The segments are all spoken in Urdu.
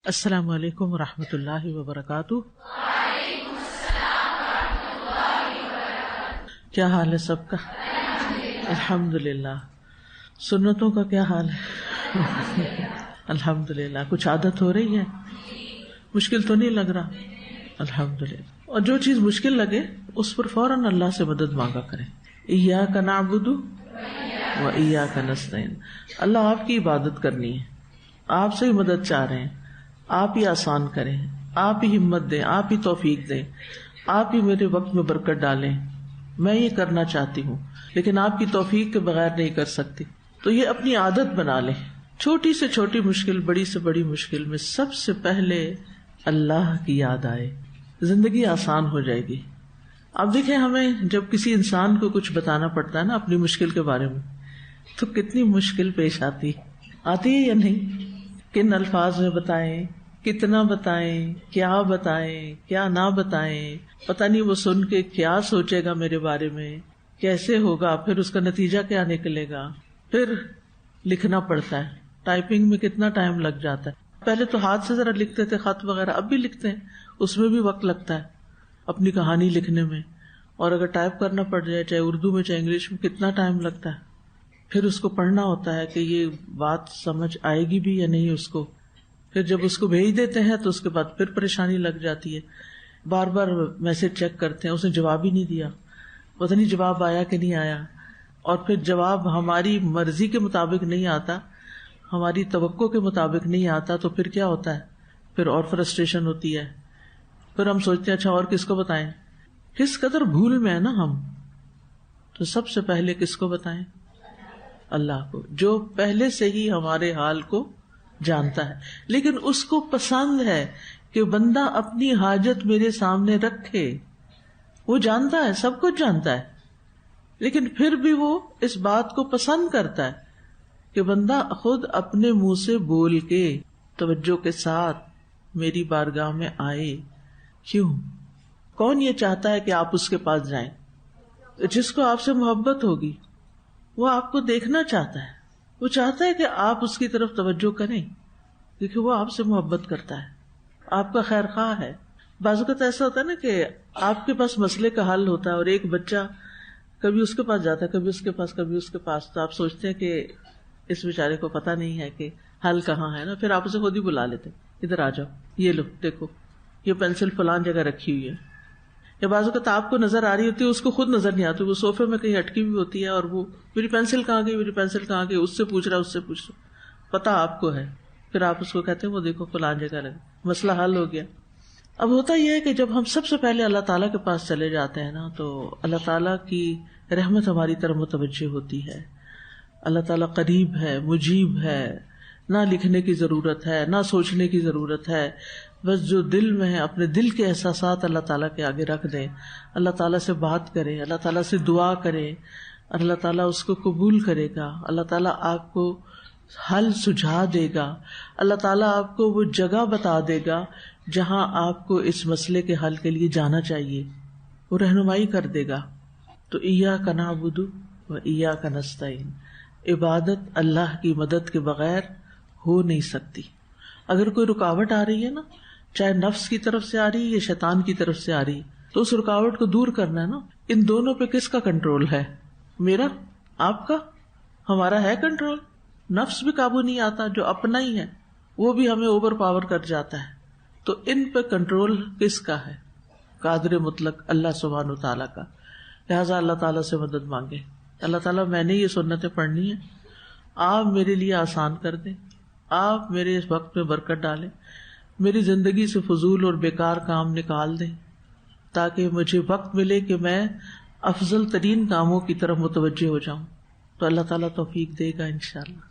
السلام علیکم ورحمۃ اللہ وبرکاتہ۔ کیا حال ہے سب کا؟ الحمدللہ۔ سنتوں کا کیا حال ہے؟ الحمدللہ۔ کچھ عادت ہو رہی ہے؟ مشکل تو نہیں لگ رہا؟ الحمدللہ۔ اور جو چیز مشکل لگے اس پر فوراً اللہ سے مدد مانگا کریں۔ ایاک نعبد و ایاک نستعین۔ اللہ آپ کی عبادت کرنی ہے، آپ سے ہی مدد چاہ رہے ہیں، آپ ہی آسان کریں، آپ ہی ہمت دیں، آپ ہی توفیق دیں، آپ ہی میرے وقت میں برکت ڈالیں۔ میں یہ کرنا چاہتی ہوں لیکن آپ کی توفیق کے بغیر نہیں کر سکتی۔ تو یہ اپنی عادت بنا لیں، چھوٹی سے چھوٹی مشکل، بڑی سے بڑی مشکل میں سب سے پہلے اللہ کی یاد آئے، زندگی آسان ہو جائے گی۔ اب دیکھیں، ہمیں جب کسی انسان کو کچھ بتانا پڑتا ہے نا اپنی مشکل کے بارے میں، تو کتنی مشکل پیش آتی ہے یا نہیں؟ کن الفاظ میں بتائیں، کتنا بتائیں، کیا بتائیں، کیا نہ بتائیں، پتہ نہیں وہ سن کے کیا سوچے گا میرے بارے میں، کیسے ہوگا، پھر اس کا نتیجہ کیا نکلے گا۔ پھر لکھنا پڑتا ہے، ٹائپنگ میں کتنا ٹائم لگ جاتا ہے۔ پہلے تو ہاتھ سے ذرا لکھتے تھے خط وغیرہ، اب بھی لکھتے ہیں، اس میں بھی وقت لگتا ہے اپنی کہانی لکھنے میں، اور اگر ٹائپ کرنا پڑ جائے چاہے اردو میں چاہے انگلش میں، کتنا ٹائم لگتا ہے۔ پھر اس کو پڑھنا ہوتا ہے کہ یہ بات سمجھ آئے گی بھی یا نہیں اس کو۔ پھر جب اس کو بھیج دیتے ہیں تو اس کے بعد پھر پریشانی لگ جاتی ہے، بار بار میسج چیک کرتے ہیں، اس نے جواب ہی نہیں دیا، پتہ نہیں جواب آیا کہ نہیں آیا۔ اور پھر جواب ہماری مرضی کے مطابق نہیں آتا، ہماری توقع کے مطابق نہیں آتا، تو پھر کیا ہوتا ہے؟ پھر اور فرسٹریشن ہوتی ہے۔ پھر ہم سوچتے ہیں اچھا اور کس کو بتائیں۔ کس قدر بھول میں ہے نا ہم۔ تو سب سے پہلے کس کو بتائیں؟ اللہ کو، جو پہلے سے ہی ہمارے حال کو جانتا ہے، لیکن اس کو پسند ہے کہ بندہ اپنی حاجت میرے سامنے رکھے۔ وہ جانتا ہے، سب کچھ جانتا ہے، لیکن پھر بھی وہ اس بات کو پسند کرتا ہے کہ بندہ خود اپنے منہ سے بول کے توجہ کے ساتھ میری بارگاہ میں آئے۔ کیوں؟ کون یہ چاہتا ہے کہ آپ اس کے پاس جائیں؟ جس کو آپ سے محبت ہوگی وہ آپ کو دیکھنا چاہتا ہے، وہ چاہتا ہے کہ آپ اس کی طرف توجہ کریں، کیونکہ وہ آپ سے محبت کرتا ہے، آپ کا خیر خواہ ہے۔ بعض اوقات ایسا ہوتا ہے نا کہ آپ کے پاس مسئلے کا حل ہوتا ہے اور ایک بچہ کبھی اس کے پاس جاتا ہے، کبھی اس کے پاس، کبھی اس کے پاس، تو آپ سوچتے ہیں کہ اس بیچارے کو پتہ نہیں ہے کہ حل کہاں ہے نا، پھر آپ اسے خود ہی بلا لیتے، ادھر آ جاؤ، یہ لو دیکھو یہ پینسل فلان جگہ رکھی ہوئی ہے۔ یا بعض اوقات آپ کو نظر آ رہی ہوتی ہے، اس کو خود نظر نہیں آتی، وہ صوفے میں کہیں اٹکی ہوئی ہوتی ہے، اور وہ میری پینسل کہاں گئی، میری پینسل کہاں گئی، اس سے پوچھ رہا، اس سے پوچھ رہا، پتہ آپ کو ہے۔ پھر آپ اس کو کہتے ہیں وہ دیکھو فلان جگہ لگا، مسئلہ حل ہو گیا۔ اب ہوتا یہ ہے کہ جب ہم سب سے پہلے اللہ تعالیٰ کے پاس چلے جاتے ہیں نا، تو اللہ تعالیٰ کی رحمت ہماری طرف متوجہ ہوتی ہے۔ اللہ تعالیٰ قریب ہے، مجیب ہے، نہ لکھنے کی ضرورت ہے، نہ سوچنے کی ضرورت ہے، بس جو دل میں ہے اپنے دل کے احساسات اللہ تعالیٰ کے آگے رکھ دیں، اللہ تعالیٰ سے بات کریں، اللہ تعالیٰ سے دعا کریں، اللہ تعالیٰ اس کو قبول کرے گا، اللہ تعالیٰ آپ کو حل سجھا دے گا، اللہ تعالیٰ آپ کو وہ جگہ بتا دے گا جہاں آپ کو اس مسئلے کے حل کے لیے جانا چاہیے، وہ رہنمائی کر دے گا۔ تو ایاک نعبد و ایاک نستعین، عبادت اللہ کی مدد کے بغیر ہو نہیں سکتی۔ اگر کوئی رکاوٹ آ رہی ہے نا، چاہے نفس کی طرف سے آ رہی ہے یا شیطان کی طرف سے آ رہی ہے، تو اس رکاوٹ کو دور کرنا ہے نا۔ ان دونوں پہ کس کا کنٹرول ہے؟ میرا؟ آپ کا؟ ہمارا ہے کنٹرول؟ نفس بھی قابو نہیں آتا، جو اپنا ہی ہے وہ بھی ہمیں اوور پاور کر جاتا ہے۔ تو ان پہ کنٹرول کس کا ہے؟ قادر مطلق اللہ سبحانہ وتعالیٰ کا۔ لہٰذا اللہ تعالیٰ سے مدد مانگے، اللہ تعالیٰ میں نے یہ سنتیں پڑھنی ہیں، آپ میرے لیے آسان کر دیں، آپ میرے اس وقت میں برکت ڈالیں، میری زندگی سے فضول اور بیکار کام نکال دیں، تاکہ مجھے وقت ملے کہ میں افضل ترین کاموں کی طرف متوجہ ہو جاؤں۔ تو اللہ تعالیٰ توفیق دے گا انشاءاللہ۔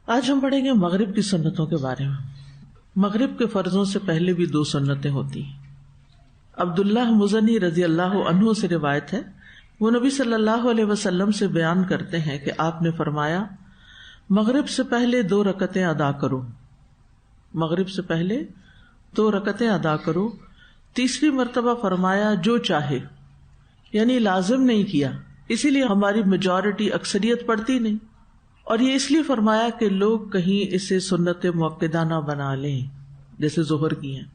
آج ہم پڑھیں گے مغرب کی سنتوں کے بارے میں۔ مغرب کے فرضوں سے پہلے بھی 2 سنتیں ہوتی ہیں۔ عبداللہ مزنی رضی اللہ عنہ سے روایت ہے، وہ نبی صلی اللہ علیہ وسلم سے بیان کرتے ہیں کہ آپ نے فرمایا، مغرب سے پہلے 2 رکعتیں ادا کرو، مغرب سے پہلے 2 رکعتیں ادا کرو۔ تیسری مرتبہ فرمایا جو چاہے، یعنی لازم نہیں کیا، اسی لیے ہماری میجورٹی اکثریت پڑھتی نہیں، اور یہ اس لیے فرمایا کہ لوگ کہیں اسے سنت مؤکدہ نہ بنا لیں۔ جیسے ظہر کی ہیں.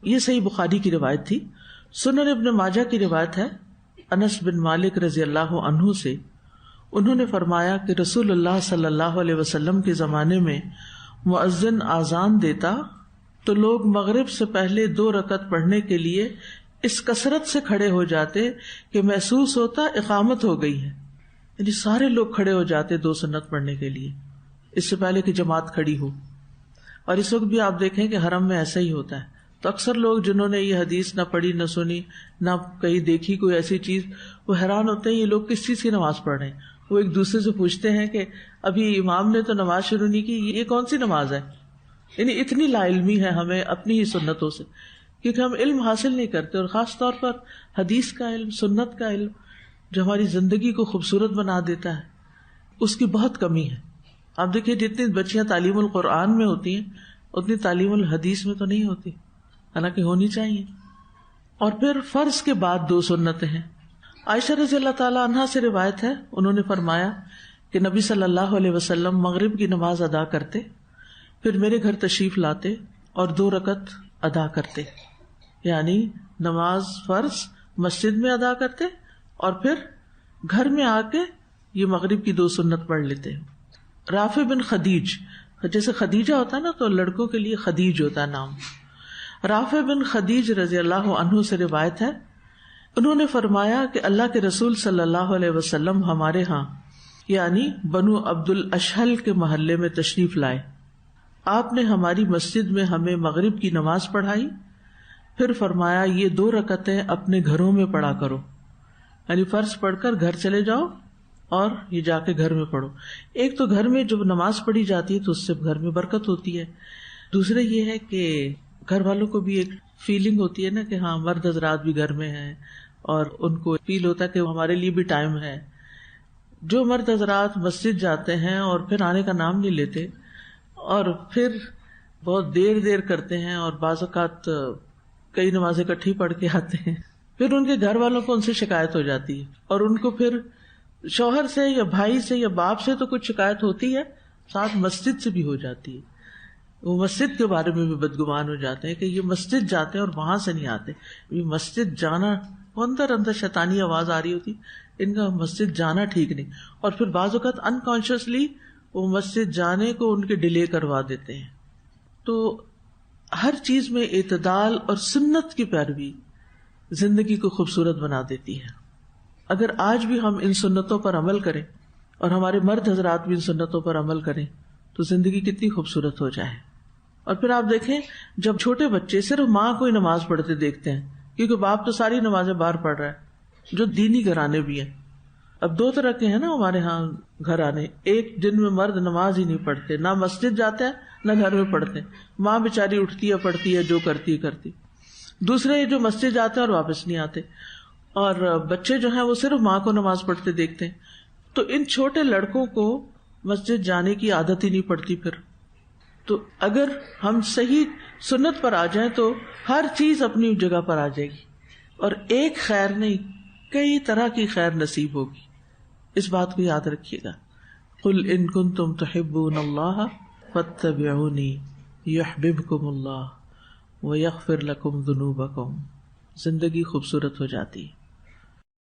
یہ صحیح بخاری کی روایت تھی. سنن ابن ماجہ کی روایت ہے انس بن مالک رضی اللہ عنہ سے، انہوں نے فرمایا کہ رسول اللہ صلی اللہ علیہ وسلم کے زمانے میں مؤذن آذان دیتا تو لوگ مغرب سے پہلے 2 رکعت پڑھنے کے لیے اس کثرت سے کھڑے ہو جاتے کہ محسوس ہوتا اقامت ہو گئی ہے. یعنی سارے لوگ کھڑے ہو جاتے 2 سنت پڑھنے کے لیے اس سے پہلے کہ جماعت کھڑی ہو. اور اس وقت بھی آپ دیکھیں کہ حرم میں ایسا ہی ہوتا ہے. تو اکثر لوگ جنہوں نے یہ حدیث نہ پڑھی نہ سنی نہ کہیں دیکھی کوئی ایسی چیز، وہ حیران ہوتے ہیں یہ لوگ کس چیز کی نماز پڑھ رہے ہیں. وہ ایک دوسرے سے پوچھتے ہیں کہ ابھی امام نے تو نماز شروع نہیں کی، یہ کون سی نماز ہے. یعنی اتنی لا علمی ہے ہمیں اپنی ہی سنتوں سے، کیونکہ ہم علم حاصل نہیں کرتے. اور خاص طور پر حدیث کا علم، سنت کا علم جو ہماری زندگی کو خوبصورت بنا دیتا ہے، اس کی بہت کمی ہے. آپ دیکھیے جتنی بچیاں تعلیم القرآن میں ہوتی ہیں اتنی تعلیم الحدیث میں تو نہیں ہوتی، حالانکہ ہونی چاہیے. اور پھر فرض کے بعد 2 سنتیں ہیں. عائشہ رضی اللہ تعالیٰ عنہا سے روایت ہے، انہوں نے فرمایا کہ نبی صلی اللہ علیہ وسلم مغرب کی نماز ادا کرتے، پھر میرے گھر تشریف لاتے اور 2 رکعت ادا کرتے. یعنی نماز فرض مسجد میں ادا کرتے اور پھر گھر میں آ کے یہ مغرب کی 2 سنت پڑھ لیتے. رافع بن خدیج، جیسے خدیجہ ہوتا ہے نا تو لڑکوں کے لیے خدیج ہوتا ہے نام. رافع بن خدیج رضی اللہ عنہ سے روایت ہے، انہوں نے فرمایا کہ اللہ کے رسول صلی اللہ علیہ وسلم ہمارے ہاں یعنی بنو عبد الاشہل کے محلے میں تشریف لائے. آپ نے ہماری مسجد میں ہمیں مغرب کی نماز پڑھائی، پھر فرمایا یہ 2 رکعتیں اپنے گھروں میں پڑھا کرو. یعنی فرض پڑھ کر گھر چلے جاؤ اور یہ جا کے گھر میں پڑھو. ایک تو گھر میں جب نماز پڑھی جاتی ہے تو اس سے گھر میں برکت ہوتی ہے. دوسرا یہ ہے کہ گھر والوں کو بھی ایک فیلنگ ہوتی ہے نا کہ ہاں مرد حضرات بھی گھر میں ہیں اور ان کو فیل ہوتا ہے کہ ہمارے لیے بھی ٹائم ہے. جو مرد حضرات مسجد جاتے ہیں اور پھر آنے کا نام نہیں لیتے اور پھر بہت دیر کرتے ہیں اور بعض اوقات کئی نمازیں اکٹھی پڑھ کے آتے ہیں، پھر ان کے گھر والوں کو ان سے شکایت ہو جاتی ہے اور ان کو پھر شوہر سے یا بھائی سے یا باپ سے تو کچھ شکایت ہوتی ہے، ساتھ مسجد سے بھی ہو جاتی ہے. وہ مسجد کے بارے میں بھی بدگمان ہو جاتے ہیں کہ یہ مسجد جاتے ہیں اور وہاں سے نہیں آتے. یہ مسجد جانا اندر شیطانی آواز آ رہی ہوتی، ان کا مسجد جانا ٹھیک نہیں. اور پھر بعض اوقات انکانشیسلی وہ مسجد جانے کو ان کے ڈیلے کروا دیتے ہیں. تو ہر چیز میں اعتدال اور سنت کی پیروی زندگی کو خوبصورت بنا دیتی ہے. اگر آج بھی ہم ان سنتوں پر عمل کریں اور ہمارے مرد حضرات بھی ان سنتوں پر عمل کریں تو زندگی کتنی خوبصورت ہو جائے. اور پھر آپ دیکھیں جب چھوٹے بچے صرف ماں کو ہی نماز پڑھتے دیکھتے ہیں، کیونکہ باپ تو ساری نمازیں باہر پڑھ رہا ہے، جو دینی گھرانے بھی ہیں. اب 2 طرح کے ہیں نا ہمارے ہاں گھرانے، ایک جن میں مرد نماز ہی نہیں پڑھتے، نہ مسجد جاتے ہیں نہ گھر میں پڑھتے، ماں بیچاری اٹھتی ہے پڑھتی ہے جو کرتی ہے کرتی. دوسرے جو مسجد جاتے ہیں اور واپس نہیں آتے. اور بچے جو ہیں وہ صرف ماں کو نماز پڑھتے دیکھتے ہیں. تو ان چھوٹے لڑکوں کو مسجد جانے کی عادت ہی نہیں پڑتی. پھر تو اگر ہم صحیح سنت پر آ جائیں تو ہر چیز اپنی جگہ پر آ جائے گی اور ایک خیر نہیں کئی طرح کی خیر نصیب ہوگی. اس بات کو یاد رکھیے گا. قل ان کنتم تحبون اللہ فاتبعونی یحببکم اللہ ویغفر لکم ذنوبکم. زندگی خوبصورت ہو جاتی ہے.